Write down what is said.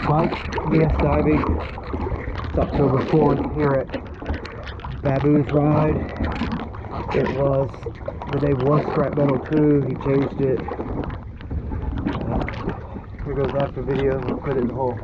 Well, yes, diving. It's October 4th here at Baboos Ride. The name was Scrap Metal 2, he changed it. Here goes after video, we'll put it in the hole.